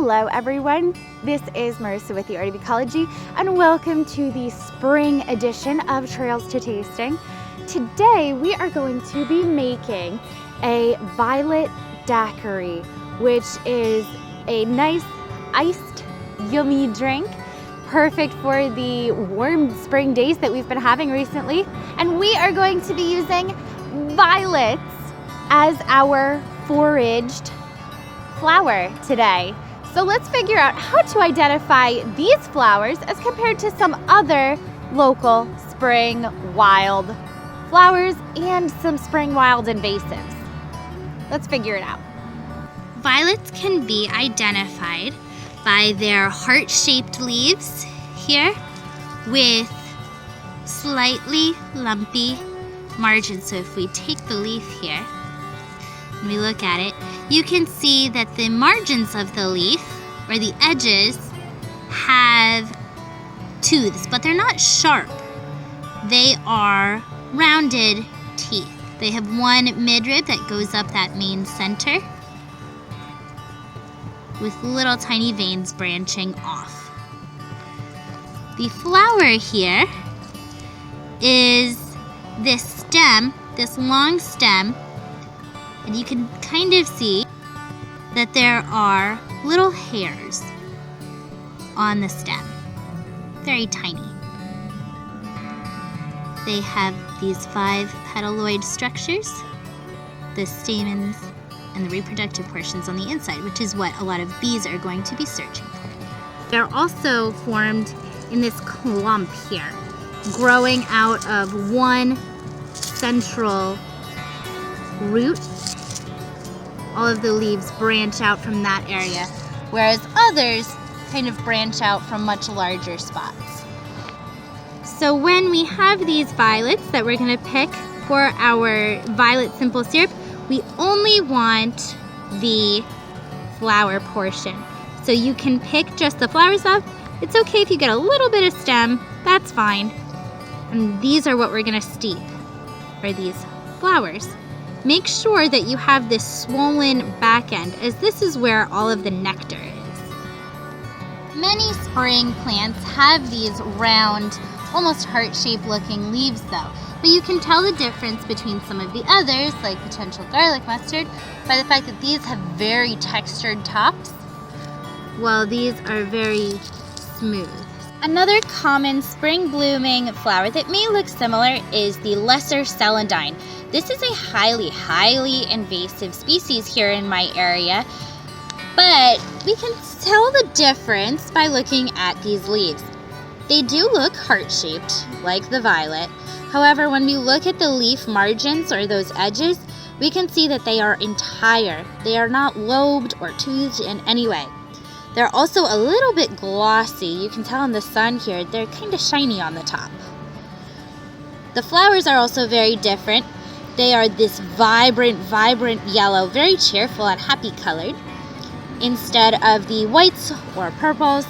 Hello everyone, this is Marissa with the Art of Ecology and welcome to the spring edition of Trails to Tasting. Today we are going to be making a violet daiquiri, which is a nice iced yummy drink, perfect for the warm spring days that we've been having recently. And we are going to be using violets as our foraged flower today. So let's figure out how to identify these flowers as compared to some other local spring wild flowers and some spring wild invasives. Let's figure it out. Violets can be identified by their heart-shaped leaves here with slightly lumpy margins. So if we take the leaf here and we look at it, you can see that the margins of the leaf, or the edges, have tooths, but they're not sharp. They are rounded teeth. They have one midrib that goes up that main center with little tiny veins branching off. The flower here is this stem, this long stem, and you can kind of see that there are little hairs on the stem, very tiny. They have these 5 petaloid structures, the stamens, and the reproductive portions on the inside, which is what a lot of bees are going to be searching for. They're also formed in this clump here, growing out of one central root. All of the leaves branch out from that area, whereas others kind of branch out from much larger spots. So when we have these violets that we're going to pick for our violet simple syrup, we only want the flower portion. So you can pick just the flowers up. It's okay if you get a little bit of stem, that's fine. And these are what we're going to steep, or these flowers. Make sure that you have this swollen back end, as this is where all of the nectar is. Many spring plants have these round, almost heart-shaped looking leaves though, but you can tell the difference between some of the others, like potential garlic mustard, by the fact that these have very textured tops, while these are very smooth. Another common spring blooming flower that may look similar is the lesser celandine. This is a highly invasive species here in my area, but we can tell the difference by looking at these leaves. They do look heart-shaped, like the violet. However, when we look at the leaf margins, or those edges, we can see that they are entire. They are not lobed or toothed in any way. They're also a little bit glossy. You can tell in the sun here, they're kind of shiny on the top. The flowers are also very different. They are this vibrant yellow, very cheerful and happy colored, instead of the whites or purples.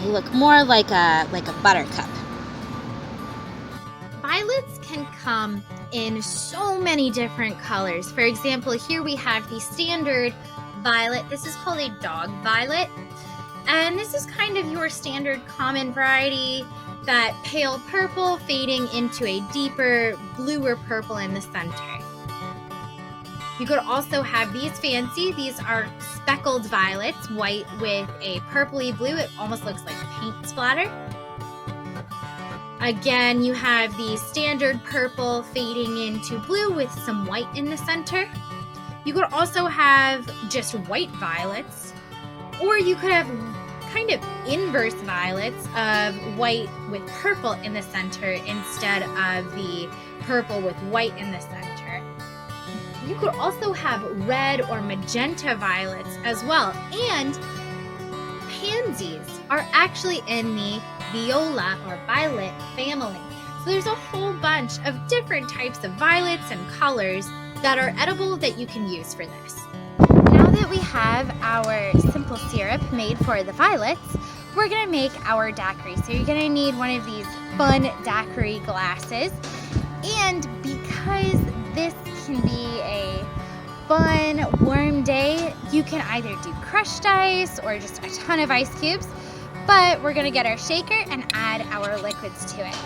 They look more like a buttercup. Violets can come in so many different colors. For example, here we have the standard violet. This is called a dog violet, and this is kind of your standard common variety, that pale purple fading into a deeper bluer purple in the center. You could also have these fancy. These are speckled violets, white with a purpley blue. It almost looks like paint splatter. Again, you have the standard purple fading into blue with some white in the center. You could also have just white violets, or you could have kind of inverse violets of white with purple in the center instead of the purple with white in the center. You could also have red or magenta violets as well, and pansies are actually in the viola or violet family. So there's a whole bunch of different types of violets and colors that are edible that you can use for this. Now that we have our simple syrup made for the violets, we're gonna make our daiquiri. So you're gonna need one of these fun daiquiri glasses. And because this can be a fun, warm day, you can either do crushed ice or just a ton of ice cubes, but we're gonna get our shaker and add our liquids to it.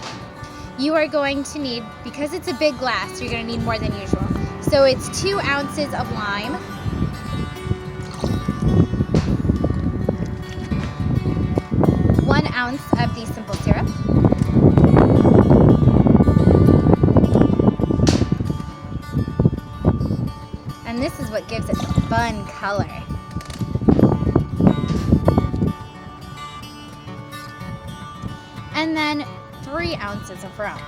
You are going to need, because it's a big glass, you're gonna need more than usual. So it's 2 ounces of lime, 1 ounce of the simple syrup, and this is what gives it the fun color. And then 3 ounces of rum.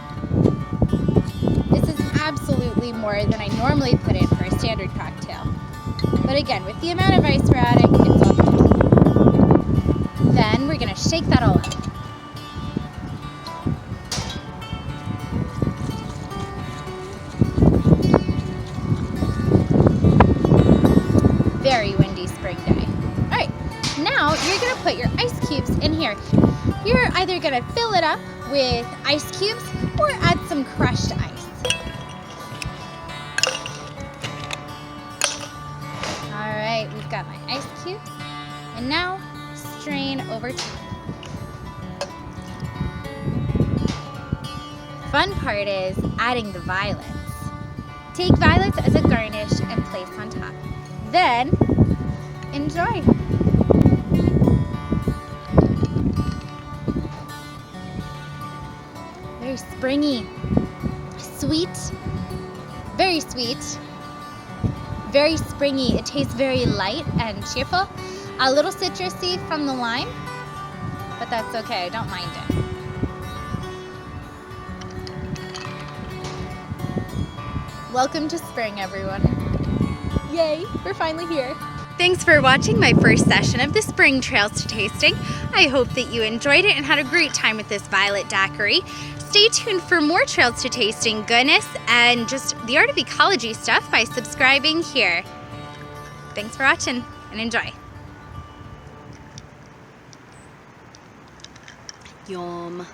This is absolutely more than I normally put in for a standard cocktail. But again, with the amount of ice we're adding, it's all good. Then we're gonna shake that all up. Very windy spring day. All right, now you're gonna put your ice cubes in here. You're either gonna fill it up with ice cubes or add some crushed ice. All right, we've got my ice cubes, and now strain over time. Fun part is adding the violets. Take violets as a garnish and place on top. Then, enjoy. Very springy, sweet, very sweet, very springy. It tastes very light and cheerful. A little citrusy from the lime, but that's okay, I don't mind it. Welcome to spring, everyone. Yay, we're finally here. Thanks for watching my first session of the Spring Trails to Tasting. I hope that you enjoyed it and had a great time with this violet daiquiri. Stay tuned for more Trails to Tasting goodness and just the art of ecology stuff by subscribing here. Thanks for watching and enjoy. Yum.